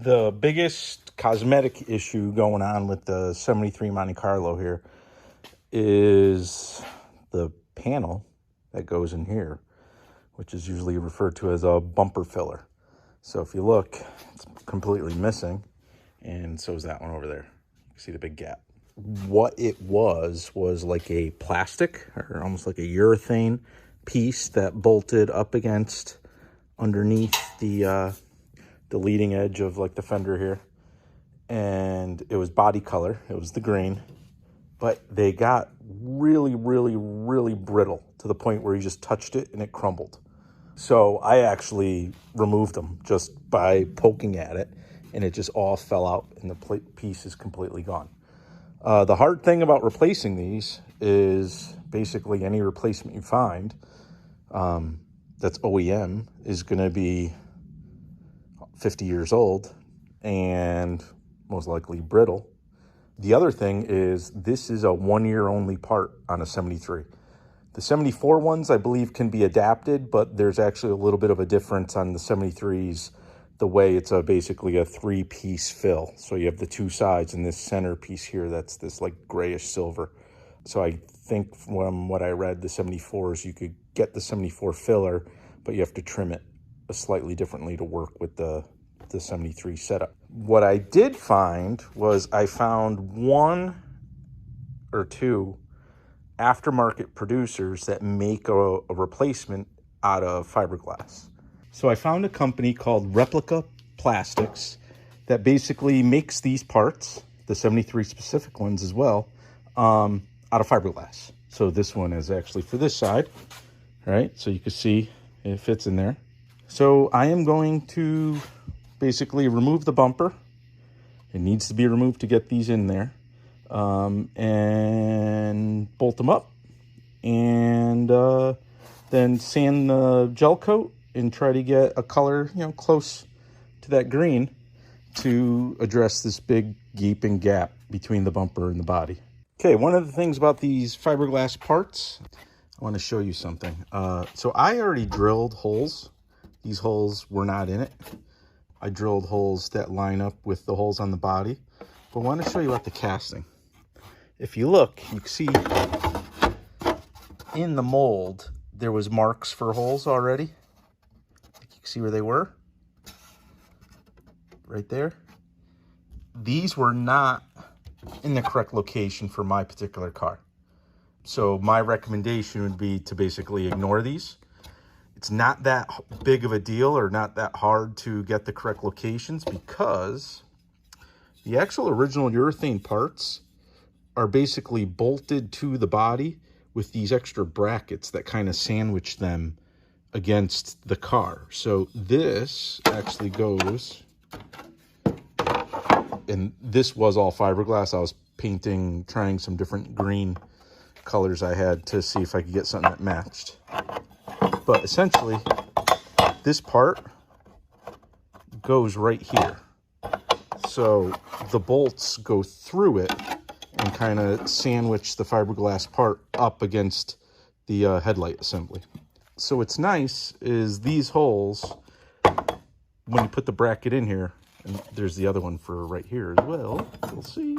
The biggest cosmetic issue going on with the 73 Monte Carlo here is the panel that goes in here, which is usually referred to as a bumper filler. So if you look, it's completely missing, and so is that one over there. You can see the big gap. What it was like a plastic or almost like a urethane piece that bolted up against underneath the leading edge of like the fender here, and it was body color. It was the green, but they got really brittle to the point where you just touched it and it crumbled. So I actually removed them just by poking at it, and it just all fell out and the piece is completely gone. The hard thing about replacing these is basically any replacement you find that's OEM is going to be 50 years old and most likely brittle. The other thing is this is a 1 year only part on a 73. The 74 ones I believe can be adapted, but there's actually a little bit of a difference on the 73s, the way it's basically a 3-piece fill. So you have the two sides and this center piece here that's this like grayish silver. So I think from what I read, the 74s, you could get the 74 filler, but you have to trim it slightly differently to work with the 73 setup. What I did find was I found one or two aftermarket producers that make a replacement out of fiberglass. So I found a company called Replica Plastics that basically makes these parts, the 73 specific ones as well, out of fiberglass. So this one is actually for this side, right? So you can see it fits in there. So I am going to basically remove the bumper. It needs to be removed to get these in there, and bolt them up, and then sand the gel coat and try to get a color, close to that green to address this big gaping gap between the bumper and the body. Okay, one of the things about these fiberglass parts, I want to show you something. So I already drilled holes. These holes were not in it. I drilled holes that line up with the holes on the body. But I want to show you about the casting. If you look, you can see in the mold, there was marks for holes already. You can see where they were. Right there. These were not in the correct location for my particular car. So my recommendation would be to basically ignore these. It's not that big of a deal or not that hard to get the correct locations, because the actual original urethane parts are basically bolted to the body with these extra brackets that kind of sandwich them against the car. So this actually goes, and this was all fiberglass. I was painting, trying some different green colors I had to see if I could get something that matched. But essentially, this part goes right here. So the bolts go through it and kind of sandwich the fiberglass part up against the headlight assembly. So what's nice is these holes, when you put the bracket in here, and there's the other one for right here as well, you'll see.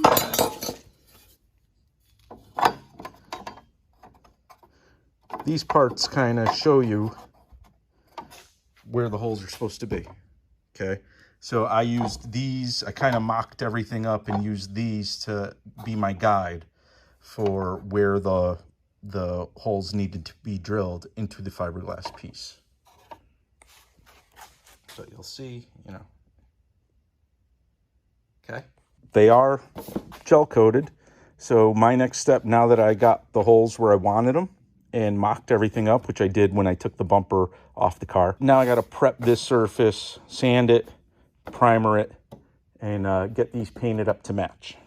These parts kind of show you where the holes are supposed to be, okay? So I used these, I kind of mocked everything up and used these to be my guide for where the holes needed to be drilled into the fiberglass piece. So you'll see, okay? They are gel coated. So my next step, now that I got the holes where I wanted them, and mocked everything up, which I did when I took the bumper off the car. Now I got to prep this surface, sand it, primer it, and get these painted up to match.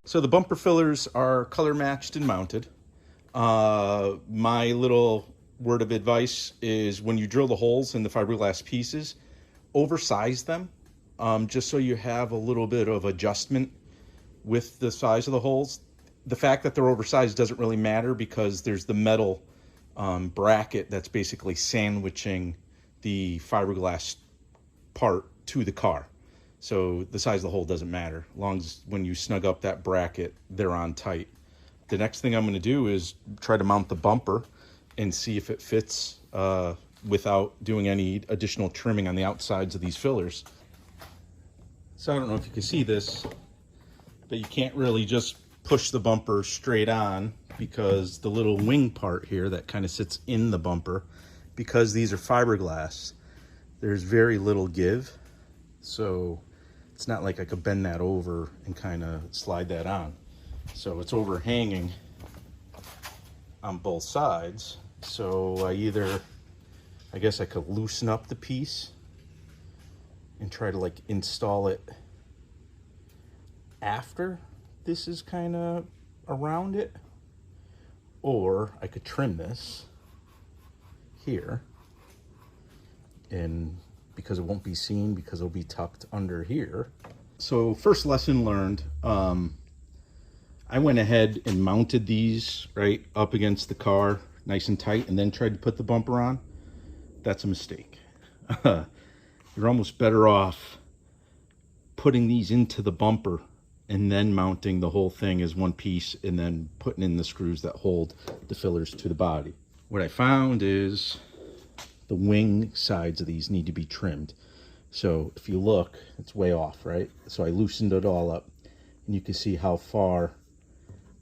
So the bumper fillers are color matched and mounted. My little word of advice is when you drill the holes in the fiberglass pieces, oversize them just so you have a little bit of adjustment with the size of the holes. The fact that they're oversized doesn't really matter because there's the metal bracket that's basically sandwiching the fiberglass part to the car. So the size of the hole doesn't matter. As long as when you snug up that bracket, they're on tight. The next thing I'm going to do is try to mount the bumper and see if it fits without doing any additional trimming on the outsides of these fillers. So I don't know if you can see this, but you can't really just push the bumper straight on because the little wing part here that kind of sits in the bumper, because these are fiberglass, there's very little give. So it's not like I could bend that over and kind of slide that on. So it's overhanging on both sides. So I guess I could loosen up the piece and try to like install it after this is kind of around it, or I could trim this here, and because it won't be seen because it'll be tucked under here. So first lesson learned, I went ahead and mounted these right up against the car nice and tight and then tried to put the bumper on. That's a mistake. You're almost better off putting these into the bumper and then mounting the whole thing as one piece and then putting in the screws that hold the fillers to the body. What I found is the wing sides of these need to be trimmed. So if you look, it's way off, right? So I loosened it all up and you can see how far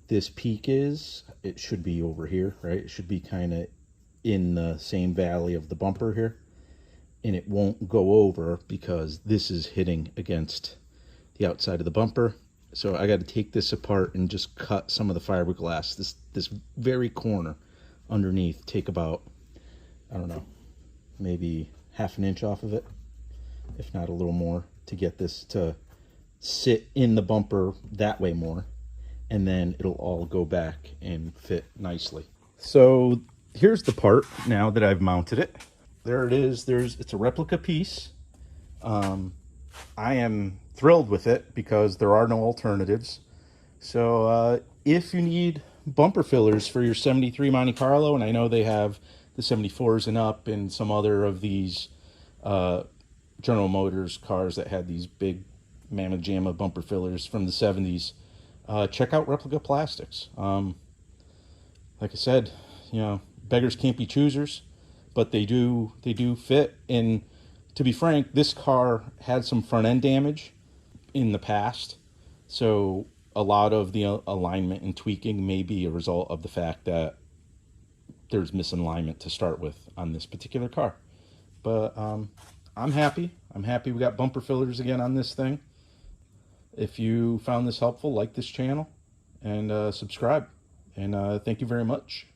this peak is. It should be over here, right? It should be kind of in the same valley of the bumper here. And it won't go over because this is hitting against the outside of the bumper. So I got to take this apart and just cut some of the fiberglass, this very corner underneath, take about, I don't know, maybe half an inch off of it, if not a little more, to get this to sit in the bumper that way more, and then it'll all go back and fit nicely. So here's the part now that I've mounted it. There it is. It's a replica piece. I am thrilled with it because there are no alternatives. So if you need bumper fillers for your 73 Monte Carlo, and I know they have the 74s and up and some other of these General Motors cars that had these big Mamma Jamma bumper fillers from the 70s, check out Replica Plastics. Like I said, you know, beggars can't be choosers, but they do fit. And to be frank, this car had some front end damage in the past, so a lot of the alignment and tweaking may be a result of the fact that there's misalignment to start with on this particular car. But I'm happy we got bumper fillers again on this thing. If you found this helpful, like this channel and subscribe, and thank you very much.